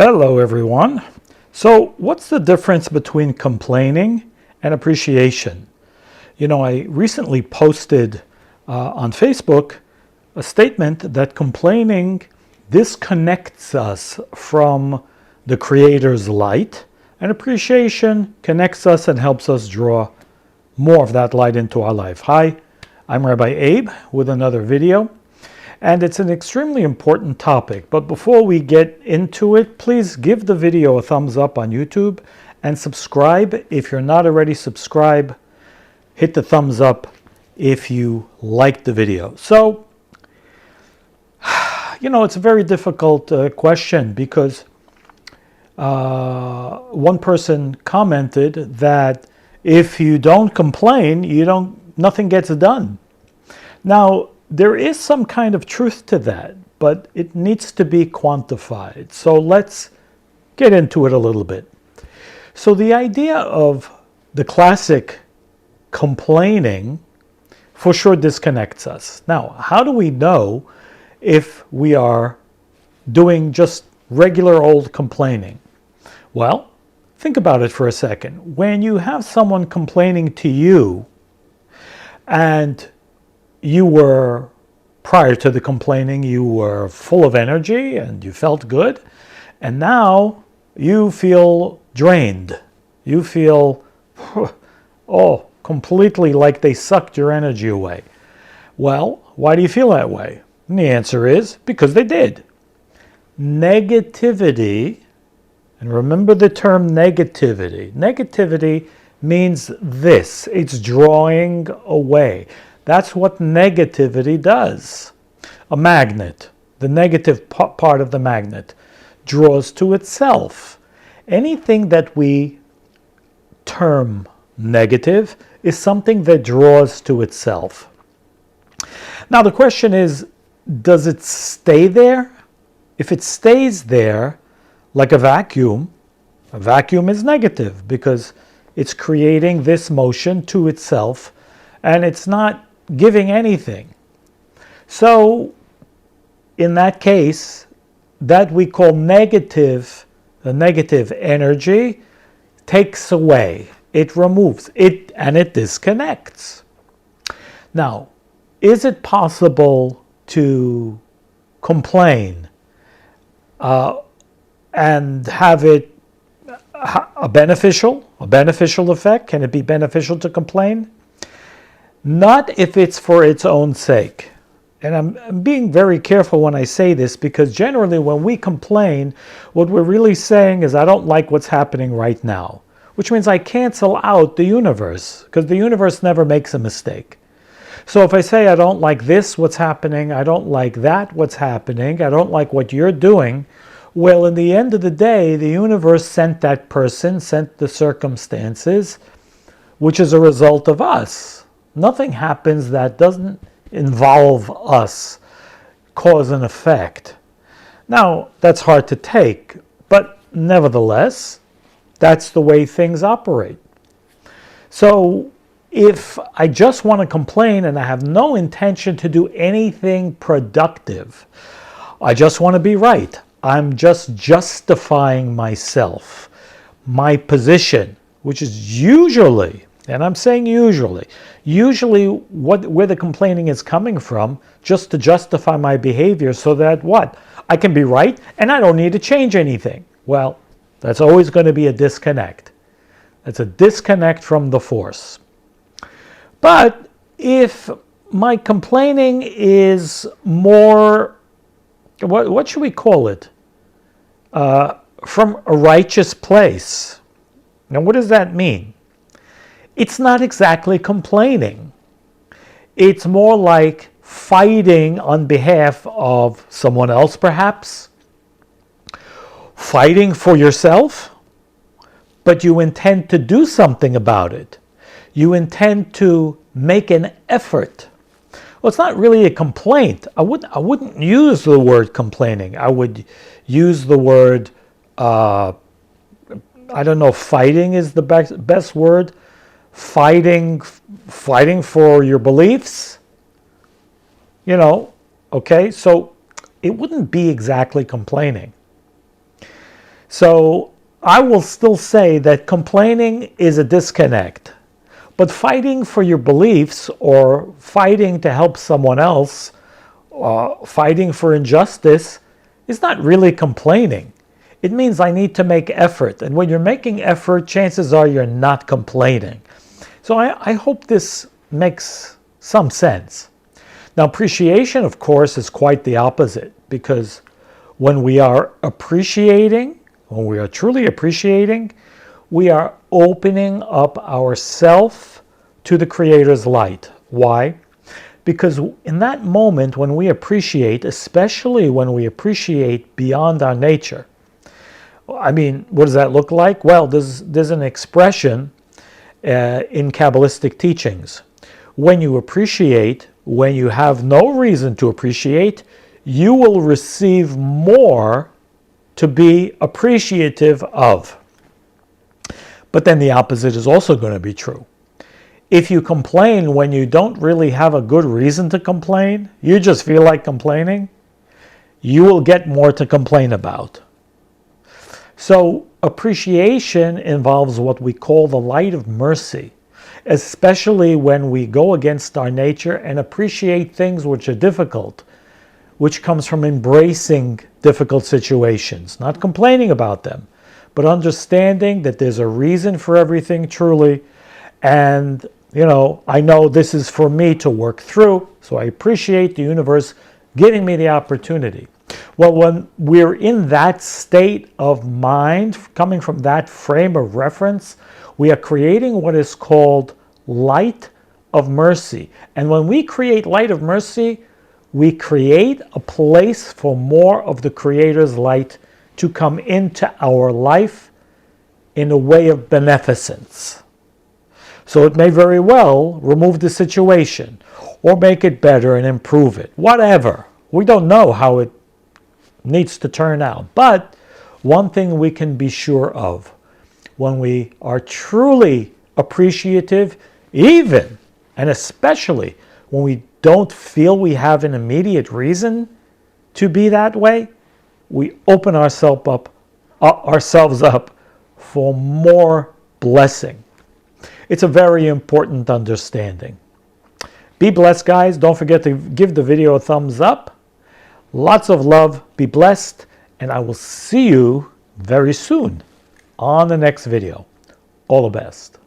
Hello everyone. So what's the difference between complaining and appreciation? I recently posted on Facebook a statement that complaining disconnects us from the Creator's light, and appreciation connects us and helps us draw more of that light into our life. Hi, I'm Rabbi Abe with another video. And it's an extremely important topic. But before we get into it, please give the video a thumbs up on YouTube and subscribe. If you're not already subscribed, hit the thumbs up if you liked the video. So, it's a very difficult question because one person commented that if you don't complain, nothing gets done. Now, there is some kind of truth to that, but it needs to be quantified. So let's get into it a little bit. So the idea of the classic complaining for sure disconnects us. Now, how do we know if we are doing just regular old complaining? Well, think about it for a second. When you have someone complaining to you and you were, prior to the complaining, you were full of energy and you felt good. And now you feel drained. You feel, completely like they sucked your energy away. Well, why do you feel that way? And the answer is because they did. Negativity, and remember the term negativity. Negativity means this. It's drawing away. That's what negativity does. A magnet, the negative part of the magnet, draws to itself. Anything that we term negative is something that draws to itself. Now the question is, does it stay there? If it stays there, like a vacuum is negative because it's creating this motion to itself and it's not giving anything. So in that case, that we call negative, the negative energy takes away, it removes it, and it disconnects. Now, is it possible to complain and have it a beneficial effect? Can it be beneficial to complain? Not if it's for its own sake. And I'm being very careful when I say this because generally when we complain, what we're really saying is I don't like what's happening right now, which means I cancel out the universe because the universe never makes a mistake. So if I say I don't like this, what's happening, I don't like that, what's happening, I don't like what you're doing, well, in the end of the day, the universe sent that person, sent the circumstances, which is a result of us. Nothing happens that doesn't involve us, cause and effect. Now, that's hard to take, but nevertheless, that's the way things operate. So if I just want to complain and I have no intention to do anything productive, I just want to be right. I'm just justifying myself, my position, which is usually, and I'm saying usually where the complaining is coming from, just to justify my behavior so that what? I can be right and I don't need to change anything. Well, that's always going to be a disconnect. That's a disconnect from the force. But if my complaining is more, what should we call it? From a righteous place. Now, what does that mean? It's not exactly complaining. It's more like fighting on behalf of someone else, perhaps. Fighting for yourself, but you intend to do something about it. You intend to make an effort. Well, it's not really a complaint. I wouldn't use the word complaining. I would use the word, I don't know, fighting is the best word. Fighting for your beliefs, okay? So it wouldn't be exactly complaining. So I will still say that complaining is a disconnect. But fighting for your beliefs or fighting to help someone else, fighting for injustice, is not really complaining. It means I need to make effort. And when you're making effort, chances are you're not complaining. So I hope this makes some sense. Now, appreciation, of course, is quite the opposite, because when we are appreciating, when we are truly appreciating, we are opening up ourself to the Creator's light. Why? Because in that moment when we appreciate, especially when we appreciate beyond our nature, I mean, what does that look like? Well, there's an expression in Kabbalistic teachings. When you appreciate, when you have no reason to appreciate, you will receive more to be appreciative of. But then the opposite is also going to be true. If you complain when you don't really have a good reason to complain, you just feel like complaining, you will get more to complain about. So appreciation involves what we call the light of mercy, especially when we go against our nature and appreciate things which are difficult, which comes from embracing difficult situations, not complaining about them, but understanding that there's a reason for everything truly. And, I know this is for me to work through, so I appreciate the universe giving me the opportunity. Well, when we're in that state of mind, coming from that frame of reference, we are creating what is called light of mercy. And when we create light of mercy, we create a place for more of the Creator's light to come into our life in a way of beneficence. So it may very well remove the situation or make it better and improve it. Whatever. We don't know how it needs to turn out. But one thing we can be sure of, when we are truly appreciative, even and especially when we don't feel we have an immediate reason to be that way, we open ourselves up for more blessing. It's a very important understanding. Be blessed, guys. Don't forget to give the video a thumbs up. Lots of love. Be blessed. And I will see you very soon on the next video. All the best.